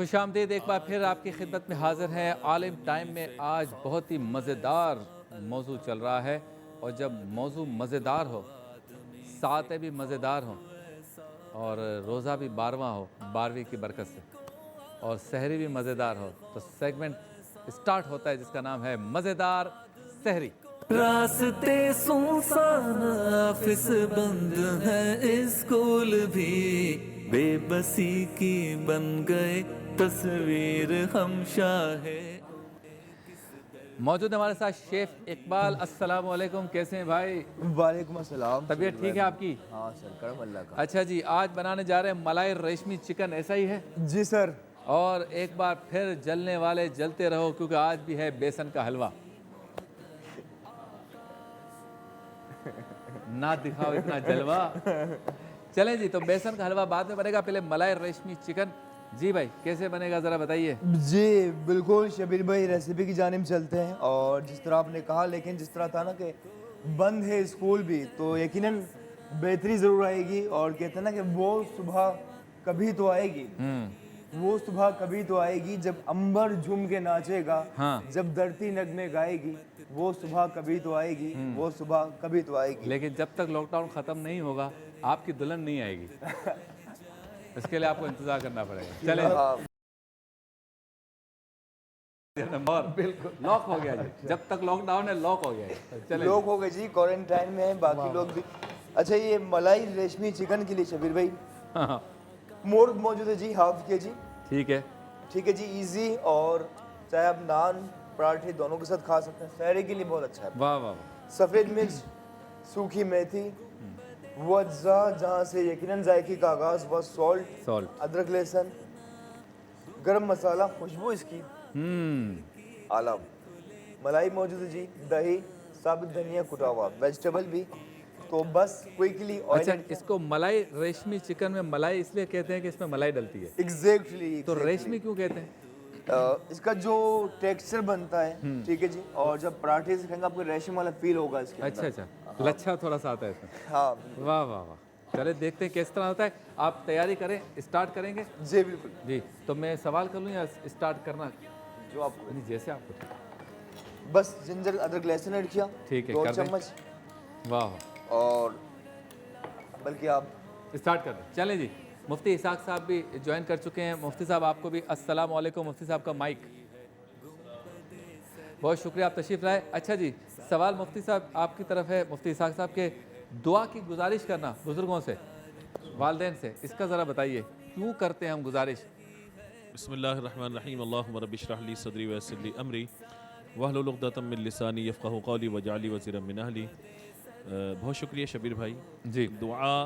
خوش آمدید ایک بار پھر آپ کی خدمت میں حاضر ہیں عالم ٹائم میں۔ آج بہت ہی مزیدار موضوع چل رہا ہے، اور جب موضوع مزیدار ہو، ساعتیں بھی مزیدار ہوں، اور روزہ بھی 12واں ہو 12ویں کی برکت سے، اور سحری بھی مزیدار ہو، تو سیگمنٹ اسٹارٹ ہوتا ہے جس کا نام ہے مزیدار سحری۔ راستے سنسان آفس بند ہے، اسکول بھی بے بسی کی بن گئے، تصویر ہم شاہ۔ موجود ہمارے ساتھ شیف اقبال۔ السلام علیکم، کیسے ہیں بھائی؟ وعلیکم السلام۔ طبیعت ٹھیک ہے آپ کی؟ ہاں سر، کرم اللہ کا۔ اچھا جی، آج بنانے جا رہے ہیں ملائی ریشمی چکن، ایسا ہی ہے؟ جی سر۔ اور ایک بار پھر جلنے والے جلتے رہو، کیونکہ آج بھی ہے بیسن کا حلوہ۔ نہ دکھاؤ اتنا جلوہ۔ چلیں جی، تو بیسن کا حلوہ بعد میں بنے گا، پہلے ملائی ریشمی چکن۔ جی بھائی، کیسے بنے گا ذرا بتائیے۔ جی بالکل شبیر بھائی، ریسیپی کی جانب چلتے ہیں، اور جس طرح آپ نے کہا، لیکن جس طرح تھا نا کہ بند ہے اسکول بھی، تو یقیناً بہتری ضرور آئے گی، اور کہتے ہیں نا کہ وہ صبح کبھی تو آئے گی، وہ صبح کبھی تو آئے گی جب عنبر جھوم کے ناچے گا، جب دھرتی نغمے گائے گی، وہ صبح کبھی تو آئے گی، وہ صبح کبھی تو آئے گی۔ لیکن جب تک لاک ڈاؤن ختم نہیں ہوگا آپ کی دلہن نہیں آئے گی، اس کے لیے آپ کو انتظار کرنا پڑے گا۔ چلیں بالکل لاک ہو گیا جی، جب تک لاک ڈاؤن ہے لاک ہو گیا ہے۔ لوگ ہو گئے جی کوارنٹائن میں، باقی لوگ بھی۔ اچھا، یہ ملائی ریشمی چکن کے لیے شبیر بھائی مرغ موجود ہے جی، ½ kg۔ ٹھیک ہے، ٹھیک ہے جی، ایزی، اور چاہے آپ نان پراٹھے دونوں کے ساتھ کھا سکتے ہیں، سحری کے لیے بہت اچھا ہے۔ واہ واہ واہ۔ سفید مرچ، سوکھی میتھی، وہ اجزاء جہاں سے یقیناً ذائقے کا آغاز ہوا، سالٹ، ادرک لہسن، گرم مسالہ، خوشبو اس کی اعلیٰ۔ ملائی موجود ہے جی، دہی، ثابت دھنیا کٹا ہوا، ویجیٹیبل بھی۔ تو بس کوئکلی آئل۔ اچھا، اس کو ملائی ریشمی چکن میں ملائی اس لیے کہتے ہیں کہ اس میں ملائی ڈلتی ہے؟ ایگزیکٹلی۔ تو ریشمی کیوں کہتے ہیں؟ اس کا جو ٹیکسچر بنتا ہے، ٹھیک ہے جی، اور جب پراٹھے سے کھائیں گے آپ کو ریشم والا فیل ہوگا اس کے اندر۔ اچھا اچھا، لچھا تھوڑا سا آتا ہے اس میں۔ ہاں واہ واہ واہ، چلے دیکھتے ہیں کس طرح ہوتا ہے۔ آپ تیاری کریں، اسٹارٹ کریں گے؟ جی بالکل جی، تو میں سوال کر لوں یا اسٹارٹ کرنا؟ جو آپ کو جیسے آپ کو بس جنجر ادرک لہسن ایڈ کیا، ٹھیک ہے، 2 کر دیں۔ چمچ، واہ، اور بلکہ آپ اسٹارٹ کر دیں۔ چلیں جی، مفتی اسحاق صاحب بھی جوائن کر چکے ہیں۔ مفتی صاحب آپ کو بھی السلام علیکم۔ مفتی صاحب کا مائک، بہت شکریہ، آپ تشریف لائے۔ اچھا جی، سوال مفتی صاحب آپ کی طرف ہے، مفتی اسحاق صاحب کے دعا کی گزارش کرنا بزرگوں سے، والدین سے، اس کا ذرا بتائیے کیوں کرتے ہیں ہم گزارش؟ بسم اللہ الرحمن الرحیم، اللہم رب اشرح لی صدری ویسر لی امری واحلل عقدۃ من لسانی یفقہوا قولی واجعل لی وزیرا من اہلی۔ بہت شکریہ شبیر بھائی۔ جی، دعا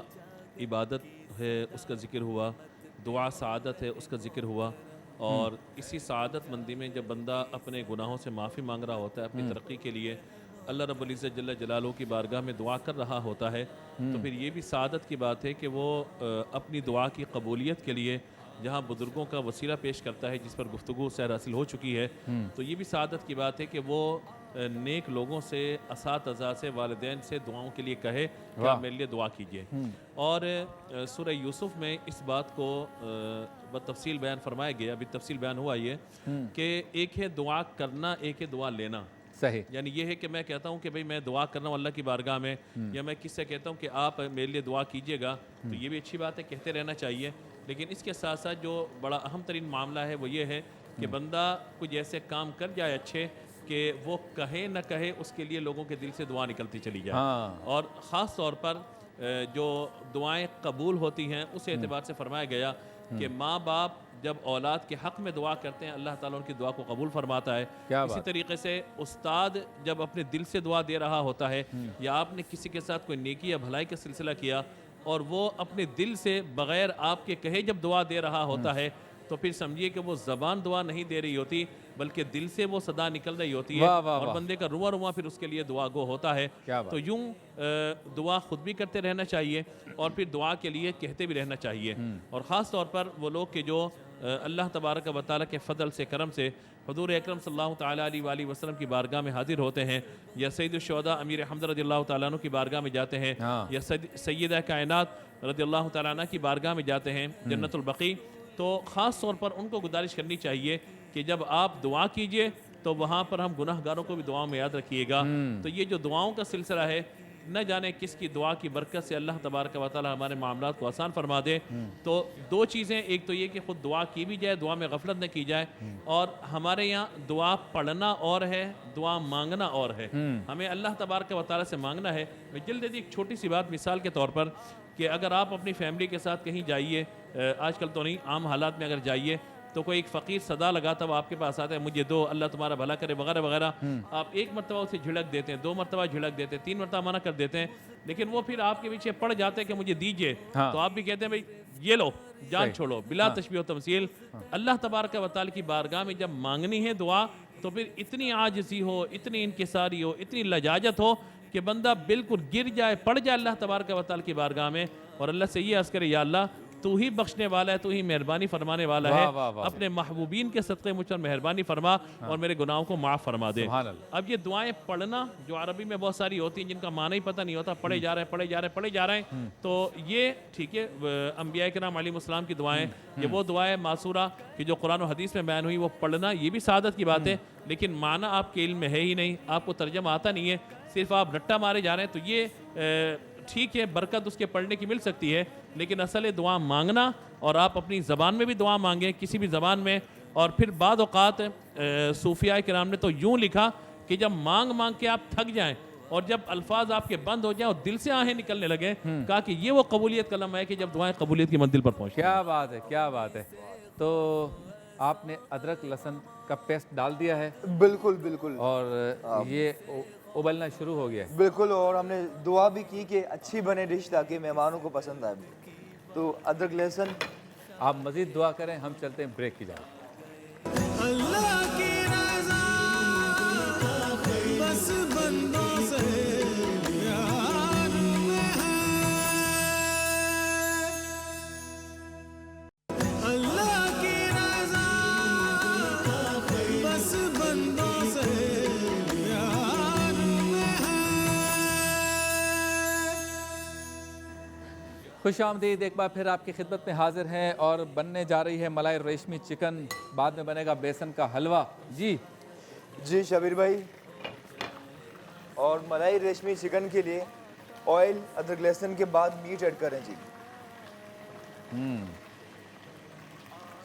عبادت ہے، اس کا ذکر ہوا، دعا سعادت ہے، اس کا ذکر ہوا، اور اسی سعادت مندی میں جب بندہ اپنے گناہوں سے معافی مانگ رہا ہوتا ہے اپنی ترقی کے لیے، اللہ رب العزت جل جلالہ کی بارگاہ میں دعا کر رہا ہوتا ہے، تو پھر یہ بھی سعادت کی بات ہے کہ وہ اپنی دعا کی قبولیت کے لیے جہاں بزرگوں کا وسیلہ پیش کرتا ہے، جس پر گفتگو سیر حاصل ہو چکی ہے، تو یہ بھی سعادت کی بات ہے کہ وہ نیک لوگوں سے، اساتذہ سے، والدین سے دعاؤں کے لیے کہے کہ آپ میرے لیے دعا کیجئے۔ اور سورہ یوسف میں اس بات کو بتفصیل بیان فرمایا گیا، ابھی تفصیل بیان ہوا یہ کہ ایک ہے دعا کرنا، ایک ہے دعا لینا۔ صحیح، یعنی یہ ہے کہ میں کہتا ہوں کہ بھئی میں دعا کر رہا ہوں اللہ کی بارگاہ میں، یا میں کس سے کہتا ہوں کہ آپ میرے لیے دعا کیجئے گا، تو یہ بھی اچھی بات ہے، کہتے رہنا چاہیے۔ لیکن اس کے ساتھ ساتھ جو بڑا اہم ترین معاملہ ہے وہ یہ ہے کہ بندہ کچھ ایسے کام کر جائے اچھے کہ وہ کہے نہ کہے، اس کے لیے لوگوں کے دل سے دعا نکلتی چلی جائے۔ اور خاص طور پر جو دعائیں قبول ہوتی ہیں اس اعتبار سے فرمایا گیا کہ ماں باپ جب اولاد کے حق میں دعا کرتے ہیں اللہ تعالیٰ ان کی دعا کو قبول فرماتا ہے۔ اسی طریقے سے استاد جب اپنے دل سے دعا دے رہا ہوتا ہے، یا آپ نے کسی کے ساتھ کوئی نیکی یا بھلائی کا سلسلہ کیا اور وہ اپنے دل سے بغیر آپ کے کہے جب دعا دے رہا ہوتا ہے، تو پھر سمجھیے کہ وہ زبان دعا نہیں دے رہی ہوتی بلکہ دل سے وہ صدا نکل رہی ہوتی ہے، اور بندے کا رواں رواں پھر اس کے لیے دعا گو ہوتا ہے۔ تو یوں دعا خود بھی کرتے رہنا چاہیے اور پھر دعا کے لیے کہتے بھی رہنا چاہیے۔ اور خاص طور پر وہ لوگ کہ جو اللہ تبارک و تعالیٰ کے فضل سے، کرم سے حضور اکرم صلی اللہ تعالیٰ علیہ وآلہ وسلم کی بارگاہ میں حاضر ہوتے ہیں، یا سید الشہداء امیر حمزہ رضی اللہ تعالیٰ عنہ کی بارگاہ میں جاتے ہیں، یا سیدہ کائنات رضی اللہ تعالیٰ عنہ کی بارگاہ میں جاتے ہیں، جنت البقیع، تو خاص طور پر ان کو گزارش کرنی چاہیے کہ جب آپ دعا کیجئے تو وہاں پر ہم گناہ گاروں کو بھی دعاؤں میں یاد رکھیے گا. تو یہ جو دعاؤں کا سلسلہ ہے نہ جانے کس کی دعا کی برکت سے اللہ تبارک و تعالی ہمارے معاملات کو آسان فرما دے. تو دو چیزیں، ایک تو یہ کہ خود دعا کی بھی جائے، دعا میں غفلت نہ کی جائے، اور ہمارے یہاں دعا پڑھنا اور ہے، دعا مانگنا اور ہے. ہمیں اللہ تبارک و تعالی سے مانگنا ہے. میں جلد ایک چھوٹی سی بات مثال کے طور پر کہ اگر آپ اپنی فیملی کے ساتھ کہیں جائیے، آج کل تو نہیں، عام حالات میں اگر جائیے تو کوئی ایک فقیر صدا لگاتا وہ آپ کے پاس آتا ہے، مجھے دو، اللہ تمہارا بھلا کرے وغیرہ وغیرہ. آپ ایک مرتبہ اسے جھڑک دیتے ہیں، 2 مرتبہ جھڑک دیتے ہیں، 3 مرتبہ منع کر دیتے ہیں، لیکن وہ پھر آپ کے پیچھے پڑ جاتے ہیں کہ مجھے دیجئے. تو آپ بھی کہتے ہیں بھئی یہ لو، جان چھوڑو، بلا تشبیہ و تمثیل. اللہ تبارک و تعالی کی بارگاہ میں جب مانگنی ہے دعا تو پھر اتنی عاجزی ہو، اتنی انکساری ہو، اتنی لجاجت ہو کہ بندہ بالکل گر جائے، پڑ جائے اللہ تبارک و تعالی کی بارگاہ میں، اور اللہ سے یہ عرض کرے یا اللہ تو ہی بخشنے والا ہے، تو ہی مہربانی فرمانے والا ہے، اپنے محبوبین کے صدقے مجھ پر مہربانی فرما اور میرے گناہوں کو معاف فرما دے. اب یہ دعائیں پڑھنا جو عربی میں بہت ساری ہوتی ہیں جن کا معنی ہی پتہ نہیں ہوتا، پڑھے جا رہے ہیں، تو یہ ٹھیک ہے انبیاء کرام علیہ السلام کی دعائیں، یہ وہ دعائیں معصورہ کہ جو قرآن و حدیث میں بیان ہوئی، وہ پڑھنا یہ بھی سعادت کی بات ہے، لیکن معنی آپ کے علم میں ہے ہی نہیں، آپ کو ترجمہ آتا نہیں ہے، صرف آپ رٹا مارے جا رہے ہیں. تو یہ ٹھیک ہے، برکت اس کے پڑھنے کی مل سکتی ہے، لیکن اصل دعا مانگنا، اور آپ اپنی زبان میں بھی دعا مانگیں، کسی بھی زبان میں. اور پھر بعض اوقات صوفیاء کرام نے تو یوں لکھا کہ جب مانگ کے آپ تھک جائیں اور جب الفاظ آپ کے بند ہو جائیں اور دل سے آہیں نکلنے لگیں، کہا کہ یہ وہ قبولیت کا لمحہ ہے کہ جب دعائیں قبولیت کی منزل پر پہنچیں. کیا بات ہے، کیا بات ہے. تو آپ نے ادرک لہسن کا پیسٹ ڈال دیا ہے بالکل بالکل، اور یہ ابلنا شروع ہو گیا ہے. بالکل، اور ہم نے دعا بھی کی کہ اچھی بنے ڈش تاکہ مہمانوں کو پسند آئے. تو ادرک لہسن آپ مزید دعا کریں، ہم چلتے ہیں بریک کی جانب. اللہ کی رضا بس بندوں سے پیار میں ہے. اللہ کی رضا بس بندوں سے پیار میں ہے. خوش آمدید، ایک بار پھر آپ کی خدمت میں حاضر ہیں اور بننے جا رہی ہے ملائی ریشمی چکن، بعد میں بنے گا بیسن کا حلوہ. جی شبیر بھائی، اور ملائی ریشمی چکن کے لیے آئل، ادرک لہسن کے بعد میٹ ایڈ کریں جی.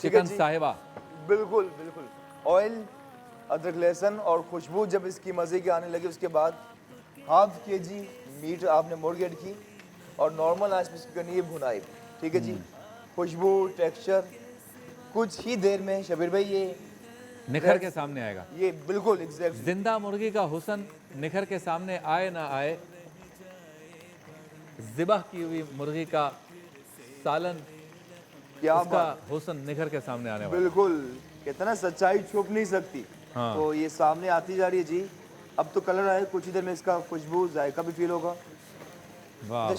چکن صاحبہ، بالکل بالکل، آئل، ادرک لہسن اور خوشبو جب اس کی مزے کی آنے لگی، اس کے بعد ½ kg میٹ آپ نے مرغی ایڈ کی اور نارمل آنچ پہ اس کی کرنی ہے بھنائی. ٹھیک ہے جی. خوشبو، ٹیکسچر کچھ ہی دیر میں شبیر بھائی یہ نکھر کے سامنے آئے گا. یہ بالکل ایگزیکٹ زندہ مرغی کا حسن نکھر کے سامنے آئے نہ آئے، ذبح کی ہوئی مرغی کا سالن، کیا اس کا حسن نکھر کے سامنے آنے والا. بالکل، کہتے ہیں نا سچائی چھپ نہیں سکتی. تو یہ سامنے آتی جا رہی ہے جی. اب تو کلر آئے، کچھ ہی دیر میں اس کا خوشبو، ذائقہ بھی فیل ہوگا.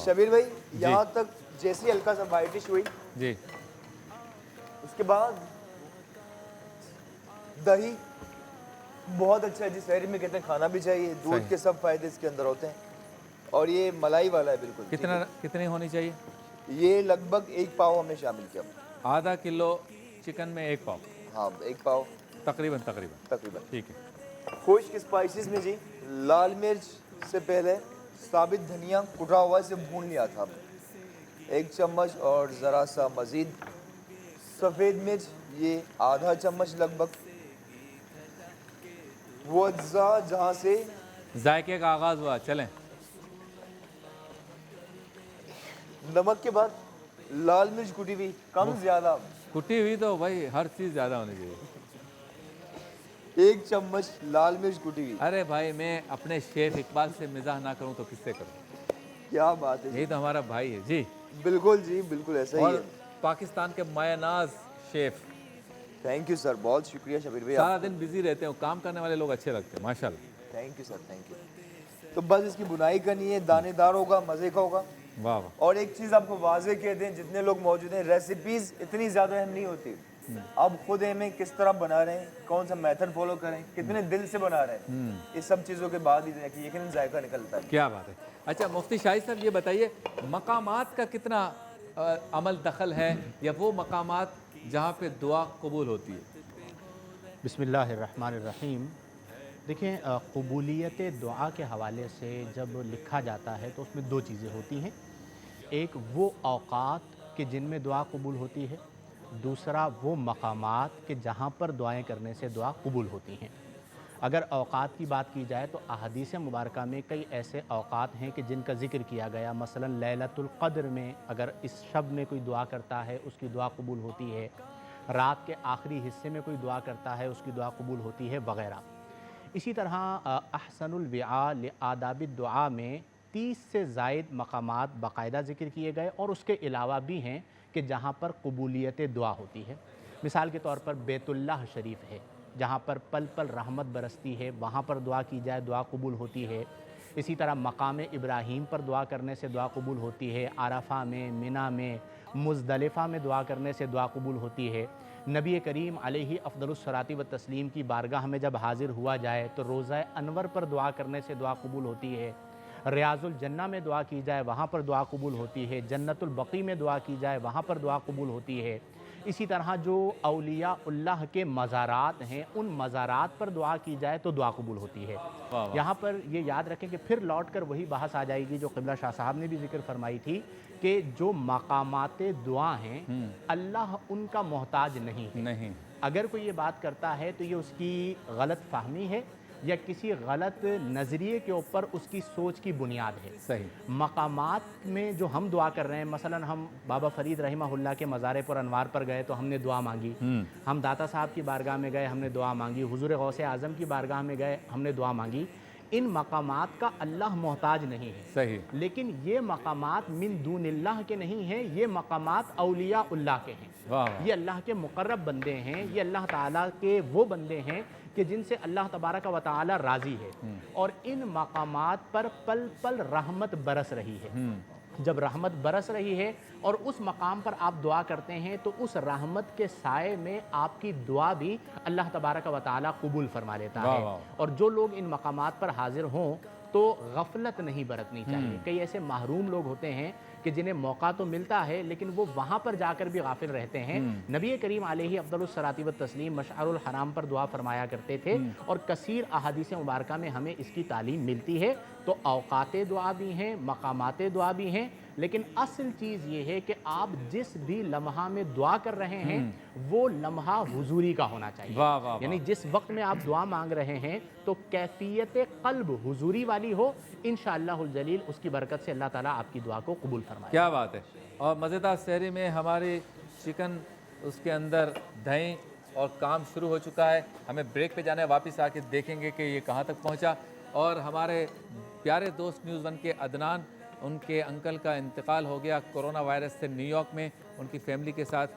شبیر بھائی یہاں تک جیسی ہلکا سا وائٹش ہوئی جی، اس کے بعد دہی بہت اچھا ہے جی. سحری میں کہتے ہیں کھانا بھی چاہیے، دودھ کے سب فائدے اس کے اندر ہوتے ہیں. اور یہ ملائی والا ہے بالکل. کتنی ہونی چاہیے؟ یہ لگ بھگ 1 پاؤ ہم نے شامل کیا. ½ کلو چکن میں 1 پاؤ، ہاں 1 پاؤ تقریباً. ٹھیک ہے. خشک اسپائسیز میں جی لال مرچ سے پہلے ثابت دھنیا کٹا ہوا اسے بھون لیا تھا 1 چمچ، اور ذرا سا مزید سفید مرچ یہ ½ چمچ لگ بھگ. وہ اجزاء جہاں سے ذائقے کا آغاز ہوا، چلیں. نمک کے بعد لال مرچ کٹی ہوئی، کم زیادہ کٹی ہوئی تو بھائی ہر چیز زیادہ ہونی چاہیے. 1 چمچ لال مرچ کٹی ہوئی. ارے بھائی میں اپنے شیف اقبال سے مزاح نہ کروں تو کس سے کروں؟ کیا بات ہے یہی تو ہمارا بھائی ہے. جی بالکل جی، بالکل ایسا ہی اور ہے. پاکستان کے مایہ ناز شیف. تھینک یو سر، بہت شکریہ شبیر بھائی. سارا دن بزی رہتے ہیں، کام کرنے والے لوگ اچھے لگتے ہیں ماشاء اللہ. Thank you sir, thank you. تو بس اس کی بنائی کرنی ہے، دانے دار ہوگا، مزے کا ہوگا. واہ واہ. اور ایک چیز آپ کو واضح کہہ دیں، جتنے لوگ موجود ہیں، ریسیپیز اتنی زیادہ اہم نہیں ہوتی. آپ خود اہم ہیں کس طرح بنا رہے ہیں، کون سا میتھڈ فالو کریں، کتنے دل سے بنا رہے ہیں. اس سب چیزوں کے بعد ہی یقیناً ذائقہ نکلتا ہے. کیا بات ہے. اچھا مفتی شاہد صاحب یہ بتائیے، مقامات کا کتنا عمل دخل ہے، یا وہ مقامات जहाँ पे दुआ कबूल होती है? बिस्मिल्लाहिर्रहमानिर्रहीम। देखें, कबूलियत दुआ के हवाले से जब लिखा जाता है तो उसमें दो चीज़ें होती हैं। एक वो औक़ात कि जिनमें दुआ कबूल होती है, दूसरा वो मकामात कि जहाँ पर दुआएं करने से दुआ कबूल होती हैं। अगर औक़ात की बात की जाए तो अहादीस मुबारका में कई ऐसे औक़ात हैं कि जिनका ज़िक्र किया गया। मसलन लैलतुल क़द्र में अगर इस शब में कोई दुआ करता है उसकी दुआ कबूल होती है, रात के आखिरी हिस्से में कोई दुआ करता है उसकी दुआ कबूल होती है वग़ैरह। इसी तरह अहसनुल विआ लिआदाबिद दुआ में 30 से ज़ायद मकामात बाकायदा ज़िक्र किए गए और उसके अलावा भी हैं कि जहाँ पर कबूलियत दुआ होती है। मिसाल के तौर पर बैतुल्लाह शरीफ है, जहाँ पर पल पल रहमत बरसती है, वहाँ पर दुआ की जाए दुआ कबूल होती है। इसी तरह मकाम इब्राहीम पर दुआ करने से दुआ कबूल होती है। आरफा में, मिना में, मुज़दलिफ़ा में दुआ करने से दुआ कबूल होती है। नबी करीम अलैहि अफ़दलुस्सलाती व तस्लीम की बारगाह में जब हाज़िर हुआ जाए तो रोज़ा अनवर पर दुआ करने से दुआ कबूल होती है। रियाज़ुल जन्ना में दुआ की जाए वहाँ पर दुआ कबूल होती है। जन्नतुल बक़ी में दुआ की जाए वहाँ पर दुआ कबूल होती है। इसी तरह जो औलिया उल्लाह के मज़ारात हैं उन मज़ारात पर दुआ की जाए तो दुआ कबूल होती है। यहाँ पर ये याद रखें कि फिर लौट कर वही बहस आ जाएगी जो क़िबला शाह साहब ने भी ज़िक्र फरमाई थी कि जो मकामात दुआ हैं अल्लाह उनका मोहताज नहीं। अगर कोई ये बात करता है तो ये उसकी गलत फ़हमी है या किसी गलत नज़रिए के ऊपर उसकी सोच की बुनियाद है। सही। मकामात में जो हम दुआ कर रहे हैं, मसलन हम बाबा फ़रीद रहमहुल्लाह के मज़ार पर अनवार पर गए तो हमने दुआ मांगी, हम दाता साहब की बारगाह में गए हमने दुआ मांगी, हुज़ूर गौसे आज़म की बारगाह में गए हमने दुआ मांगी। इन मकामात का अल्लाह मोहताज नहीं है। सही। लेकिन ये मकामात मिन दूनिल्लाह के नहीं हैं, ये मकामात औलिया उल्लाह के हैं। वाह। ये अल्लाह के मुकर्रब बंदे हैं, ये अल्लाह ताला के वो बंदे हैं कि जिनसे अल्लाह तबारक व ताला राज़ी है और इन मकामात पर पल पल रहमत बरस रही है। जब रहमत बरस रही है और उस मकाम पर आप दुआ करते हैं तो उस रहमत के साए में आपकी दुआ भी अल्लाह तबारक व ताला कबूल फरमा लेता है। और जो लोग इन मकामात पर हाजिर हों तो गफलत नहीं बरतनी चाहिए। कई ऐसे महरूम लोग होते हैं कि जिन्हें मौका तो मिलता है लेकिन वो वहाँ पर जाकर भी गाफिल रहते हैं। नबी करीम अलैहि अफ़दलुस्सलाती व तस्लीम मशअरुल हराम पर दुआ फरमाया करते थे और कसीर अहादीस मुबारका में हमें इसकी तालीम मिलती है। तो औक़ात दुआ भी हैं, मकामात दुआ भी हैं, लेकिन असल चीज़ ये है कि आप जिस भी लम्हा में दुआ कर रहे हैं वो लम्हा हुजूरी का होना चाहिए। वाह वाह। यानी जिस वक्त में आप दुआ मांग रहे हैं तो कैफियत क़ल्ब हुजूरी वाली हो, इंशाअल्लाहुल जलील उसकी बरकत से अल्लाह ताला आपकी दुआ को कबूल फरमाए। क्या बात है। और मज़ेदार सहरी में हमारी चिकन, उसके अंदर दही और काम शुरू हो चुका है। हमें ब्रेक पे जाना है, वापस आके देखेंगे कि ये कहाँ तक पहुँचा। और हमारे प्यारे दोस्त न्यूज़ वन के अदनान, उनके अंकल का इंतकाल हो गया कोरोना वायरस से न्यूयॉर्क में उनकी फैमिली के साथ।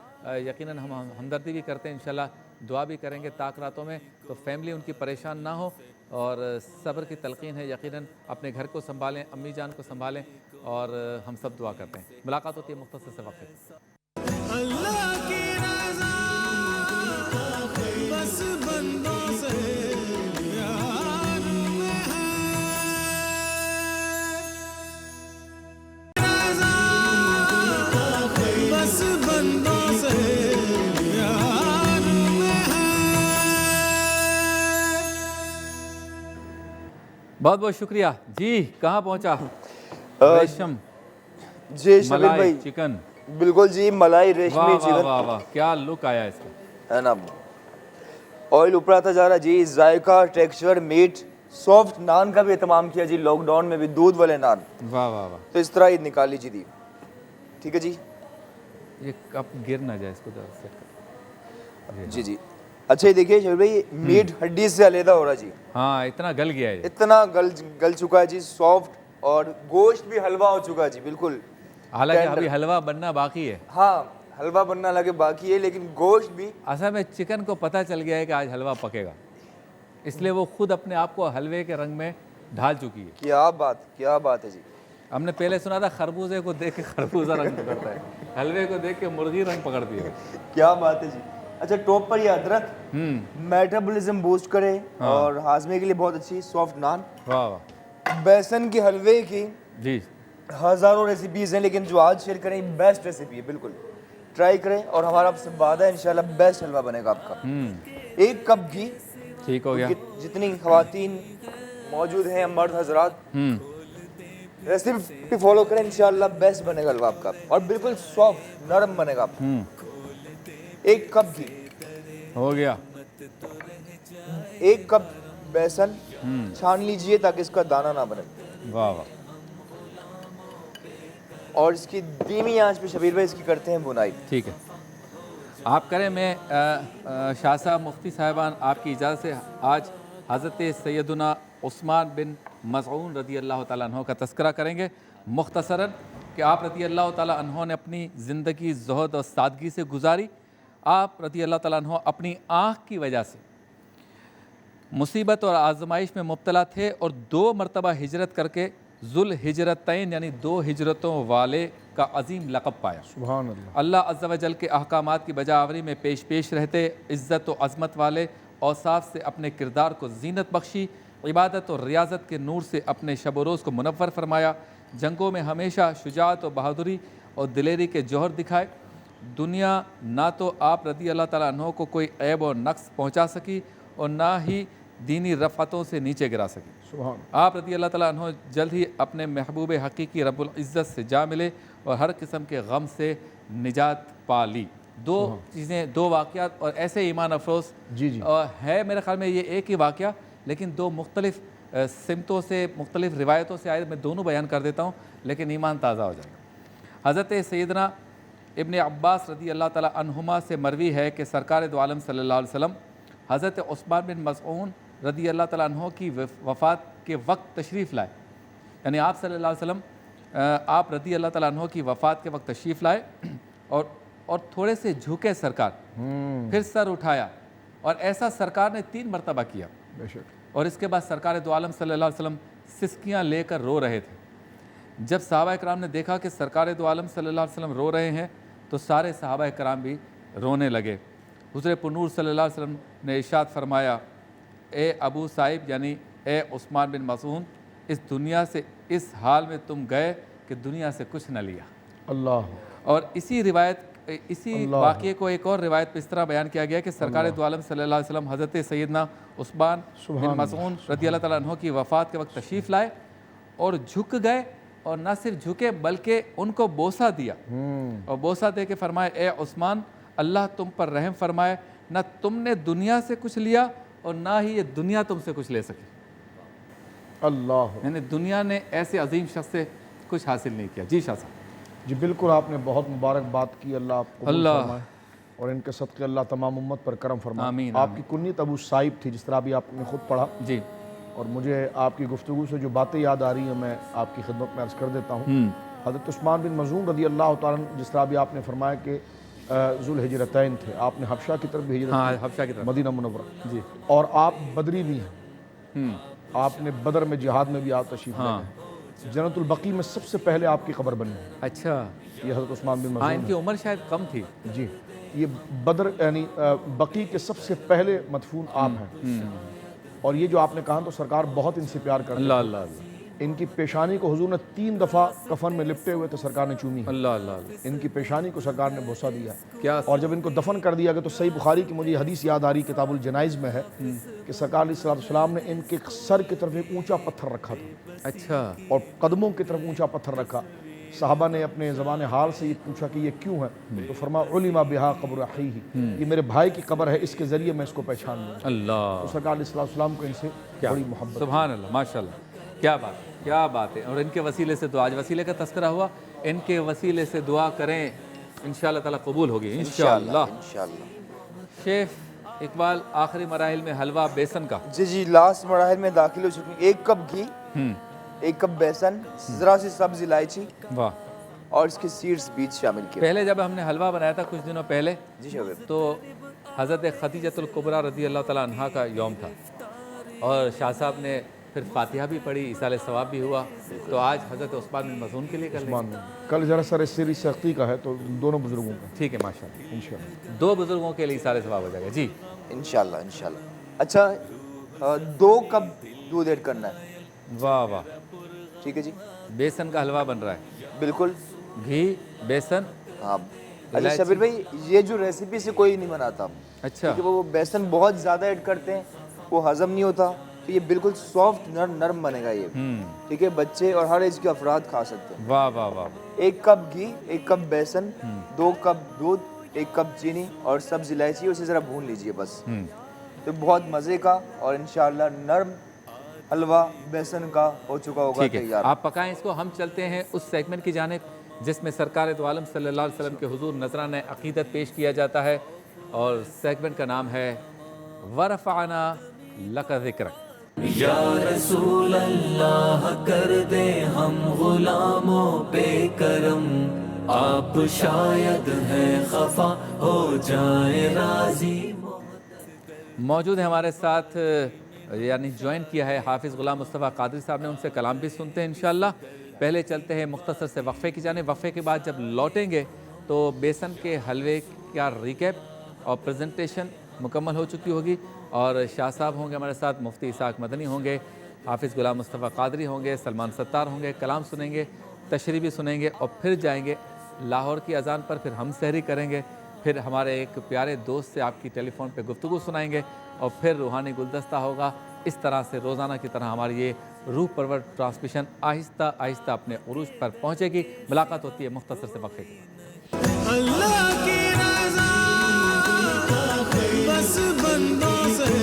यकीनन हम हमदर्दी भी करते हैं, इंशाल्लाह दुआ भी करेंगे ताक रातों में, तो फैमिली उनकी परेशान ना हो और सब्र की तलकीन है। यकीनन अपने घर को संभालें, अम्मी जान को संभालें और हम सब दुआ करते हैं। मुलाकात होती है मुख्तसर से वक्त। अल्लाह की रज़ा बस बंदों से प्यार में है। रज़ा बस बंदों से प्यार में है। बहुत बहुत शुक्रिया जी। कहाँ पहुँचा? रेशम जी शबीर मलाई भाई, चिकन। बिल्कुल जी, मलाई वाह रेशमी वाह चिकन वाह वाह, क्या लुक आया इसका, है ना। ऑयल ऊपर आता जा रहा जी, जायका, टेक्सचर, मीट, सॉफ्ट नान का भी एहतमाम किया जी लॉकडाउन में भी, दूध वाले नान। वाह वाह वाह। तो इस तरह ईद निकाल लीजिए दी, ठीक है जी। ये कप गिर ना जाए, इसको जरा सेट कर। जी जी। अच्छा ये देखिए शबीर भाई, मीट हड्डी से अलहदा हो रहा जी, हाँ इतना गल गया है। इतना गल चुका है जी, सॉफ्ट, और गोश्त भी हलवा हो चुका है जी, बिल्कुल। हालांकि अभी हलवा बनना बाकी है। हाँ, हलवा बनना लगे बाकी है, लेकिन गोश्त भी। असल में चिकन को पता चल गया है कि आज हलवा पकेगा, इसलिए वो खुद अपने आप को हलवे के रंग में ढाल चुकी है। क्या बात है जी। हमने पहले सुना था खरबूजे को देख के खरबूजा रंग पकड़ता है, हलवे को देख के मुर्गी रंग पकड़ती है। क्या बात है जी। अच्छा, टॉप पर ये अदरक मेटाबॉलिज्म बूस्ट करे और हाजमे के लिए बहुत अच्छी। सॉफ्ट नान, वाह वाह बेसन के हलवे की जी। हज़ारों रेसिपीज़ हैं, लेकिन जो आज शेयर करें बेस्ट रेसिपी है, बिल्कुल ट्राई करें और हमारा आपसे वादा है इंशाल्लाह बेस्ट हलवा बनेगा आपका। 1 कप घी, ठीक हो गया। जितनी खवातीन मौजूद हैं मर्द हजरात, रेसिपी फॉलो करें, इंशाल्लाह बेस्ट बनेगा हलवा आपका और बिल्कुल सॉफ्ट नरम बनेगा आपका। 1 कप घी, हो गया। 1 कप बेसन छान लीजिए ताकि इसका दाना ना बने, वाह वाह। और इसकी धीमी आंच पे शबीर भाई इसकी करते हैं बुनाई। ठीक है, आप करें। मैं शाह साहब मुफ्ती साहिबान आपकी इजाज़त से आज हज़रत सैयदुना उस्मान बिन मज़ऊन रदी अल्लाह ताला अन्हो का तज़किरा करेंगे मुख्तसरन कि आप रदी अल्लाह ताला अन्हो ने अपनी ज़िंदगी ज़ुहद और सादगी से गुजारी। आप रदी अल्लाह ताला अन्हो अपनी आँख की वजह से मुसीबत और आजमाइश में मुब्तला थे और 2 मरतबा हिजरत करके ज़ुल हिजरतैन यानी 2 हिजरतों वाले का अजीम लक़ब पाया। सुभान अल्लाह। अल्लाह अज़्ज़ा व जल के अहकामात की बजावरी में पेश रहते इज़्ज़त व अज़मत वाले औसाफ से अपने किरदार को ज़ीनत बख्शी, इबादत और रियाज़त के नूर से अपने शब व रोज़ को मुनव्वर फरमाया। जंगों में हमेशा शुजाअत व बहादुरी और दिलेरी के जौहर दिखाए। दुनिया ना तो आप रदी अल्लाह ताला अन्हो को कोई ऐब और नक्स पहुँचा सकी और ना ही दीनी रफ़तों से नीचे गिरा सकी। सुभान। आप रदी अल्लाह ताला अन्हो जल्द ही अपने महबूब हकीकी रब्बुल इज़्ज़त से जा मिले और हर किस्म के गम से निजात पा ली। 2 चीज़ें, 2 वाक़यात और ऐसे ईमान अफरोज़ जी। है मेरे ख़्याल में ये एक ही वाक़या, लेकिन 2 मुख्तलिफ़ सिमतों से मुख्तलिफ़ रिवायतों से आए। मैं दोनों बयान कर देता हूँ लेकिन ईमान ताज़ा हो जाएगा। हज़रत सैयदना इब्न अब्बास रदी अल्लाह ताला अन्हुमा से मरवी है कि सरकार दो आलम सल्लल्लाहु अलैहि वसल्लम हज़रत उस्मान बिन मज़ऊन रदी अल्लाह ताला अन्हो की वफ़ात के वक्त तशरीफ़ लाए। यानी आप सल्लल्लाहु अलैहि वसल्लम आप रदी अल्लाह ताला अन्हो की वफ़ात के वक्त तशरीफ़ लाए और थोड़े से झुके सरकार, फिर सर उठाया और ऐसा सरकार ने 3 मरतबा किया। और इसके बाद सरकार दो आलम सल्लल्लाहु अलैहि वसल्लम सिसकियाँ लेकर रो रहे थे। जब सहाबा कराम ने देखा कि सरकार दो आलम सल्लल्लाहु अलैहि वसल्लम रो रहे हैं तो सारे सहाबा कराम भी रोने लगे। हुज़ूर पुनूर सल्लल्लाहु अलैहि वसल्लम ने इरशाद फरमाया, ए अबू साहिब यानी ए उस्मान बिन मज़ऊन, इस दुनिया से इस हाल में तुम गए कि दुनिया से कुछ न लिया। अल्लाह। और इसी वाक़े को एक और रिवायत पे इस तरह बयान किया गया कि सरकार दो आलम सल्लल्लाहु अलैहि वसल्लम हज़रत सैयदना उस्मान बिन मज़ऊन रदी अल्लाह ताला अन्हो की वफ़ात के वक्त तशरीफ़ लाए और झुक गए, और न सिर्फ झुके बल्कि उनको बोसा दिया और बोसा दे के फरमाए, ए उस्मान, अल्लाह तुम पर रहम फरमाए, न तुमने दुनिया से कुछ लिया और ना ही ये दुनिया तुमसे कुछ ले सकी। अल्लाह। यानी दुनिया ने ऐसे अजीम शख्स से कुछ हासिल नहीं किया। जी शाह साहब। जी बिल्कुल, आपने बहुत मुबारक बात की। अल्लाह आपको अल्लाह फरमाए और इनके सदक़े अल्लाह तमाम उम्मत पर करम फरमाए। आमीन। आपकी कुन्नियत अबू साहिब थी, जिस तरह अभी आपने खुद पढ़ा। जी। और मुझे आपकी गुफ्तगू से जो बातें याद आ रही हैं मैं आपकी खिदमत में अर्ज़ कर देता हूँ। हज़रत उस्मान बिन मज़ऊन रदी अल्लाह ताला, जिस तरह अभी आपने फरमाया कि ज़ुल हिजरतैन थे, आपने हबशा की तरफ भी हिजरत हाँ, की, हबशा की तरफ। Medina Munawwara. जी। और आप बदरी भी हैं, आपने बदर में जिहाद में भी आप तशरीफ़ लाए। जन्नतुल बकी में सबसे पहले आपकी कब्र बनी है। अच्छा। ये हज़रत उस्मान बिन हाँ, मज़ऊन इनकी उम्र शायद कम थी। जी। ये बदर यानी बकी के सबसे पहले मदफून आप हैं। और ये जो आपने कहा तो सरकार बहुत इनसे प्यार करते अल्लाह हैं। अल्लाह। इनकी पेशानी को हुजूर ने 3 दफ़ा कफन में लिपटे हुए तो सरकार ने चूमी है। अल्लाह अल्लाह। इनकी पेशानी को सरकार ने बोसा दिया। क्या? और जब इनको दफन कर दिया गया तो सही बुखारी की मुझे हदीस याद आ रही, किताबुल जनाइज़ में है कि सरकार अलैहिस्सलाम ने इनके सर की तरफ एक ऊंचा पत्थर रखा था अच्छा। और कदमों की तरफ ऊंचा पत्थर रखा। साहबा ने अपने ज़बान हाल से ये पूछा कि ये क्यों है, तो फरमाया उलिमा बिहा क़ब्र अख़ीही, ये मेरे भाई की कब्र है, इसके ज़रिए मैं इसको पहचान लूँ। अल्लाह। तो सरकार अलैहिस्सलाम को इनसे बड़ी मोहब्बत। सुभान अल्लाह, माशाल्लाह, क्या बात, क्या बात है। और इनके वसीले से दुआ, आज वसीले का तज़किरा हुआ, इनके वसीले से दुआ करें, इंशाअल्लाह ताला कबूल होगी इंशाअल्लाह। शेफ इकबाल, आखिरी मराहिल में हलवा बेसन का। जी, लास्ट मराहिल में दाखिल हो चुकी। 1 कप घी, 1 कप बेसन, ज़रा सी सब्ज़ इलायची वाह। और इसके सीड्स बीज शामिल किए। पहले जब हमने हलवा बनाया था कुछ दिनों पहले, जी शबीर, तो हज़रत खदीजतुल कुबरा रदी अल्लाह ताला अन्हा का यौम था और शाह साहब ने फिर फातिहा भी पढ़ी, इसाले सवाब भी हुआ। तो आज हज़रत उस्मान बिन मज़ऊन के लिए कर लेंगे। कल जरा सर सिरी सख्ती का है तो दोनों बुजुर्गों का ठीक है, माशाल्लाह, इंशाअल्लाह। 2 बुजुर्गों के लिए इसाले सवाब हो जाएगा। जी इंशाल्लाह इंशाल्लाह। अच्छा, 2 कप दूध ऐड करना है। वाह वाह। ठीक है जी। बेसन का हलवा बन रहा है, बिल्कुल। घी, बेसन, हाँ, अच्छा शबीर भाई, ये जो रेसिपी से कोई नहीं बनाता, अच्छा क्योंकि वो बेसन बहुत ज़्यादा ऐड करते हैं, वो हजम नहीं होता, तो ये बिल्कुल सॉफ्ट नरम बनेगा ये। ठीक है, बच्चे और हर एज के अफराद खा सकते हैं। वाह वाह वाह। 1 कप घी, 1 कप बेसन, 2 कप दूध, 1 कप चीनी और सब्ज इलायची, उसे ज़रा भून लीजिए बस। तो बहुत मज़े का और इंशाल्लाह नरम हलवा बेसन का हो चुका होगा ठीक है, तैयार। आप पकाएं इसको। हम चलते हैं उस सेगमेंट की जानिब जिसमें सरकार दो आलम सल्लल्लाहु अलैहि वसल्लम के हुजूर नजराना अकीदत पेश किया जाता है, और सेगमेंट का नाम है वरफ़अना लका ज़िक्रक। या रसूल अल्लाह कर दे हम गुलामों पे करम, आप शायद हैं खफा हो जाए राजी। मौजूद है हमारे साथ, यानी ज्वाइन किया है हाफिज़ ग़ुलाम मुस्तफ़ा क़ादरी साहब ने, उनसे कलाम भी सुनते हैं इंशाअल्लाह। पहले चलते हैं मुख्तसर से वक्फ़े की जानिब। वक्फ़े के बाद जब लौटेंगे तो बेसन के हलवे का रिकैप और प्रेजेंटेशन मुकम्मल हो चुकी होगी, और शाह साहब होंगे हमारे साथ, मुफ्ती इसाक मदनी होंगे, हाफिज़ ग़ुलाम मुस्तफ़ा क़ादरी होंगे, सलमान सत्तार होंगे, कलाम सुनेंगे, तशरीह भी सुनेंगे, और फिर जाएंगे लाहौर की अज़ान पर, फिर हम सहरी करेंगे, फिर हमारे एक प्यारे दोस्त से आपकी टेलीफोन पे गुफ्तगू सुनाएंगे, और फिर रूहानी गुलदस्ता होगा। इस तरह से रोज़ाना की तरह हमारी ये रूह परवर ट्रांसमिशन आहिस्ता आहिस्ता अपने उरूज पर पहुँचेगी। मुलाकात होती है मुख्तसर से वक्फे की। अल्लाह की रज़ा बस बंदों से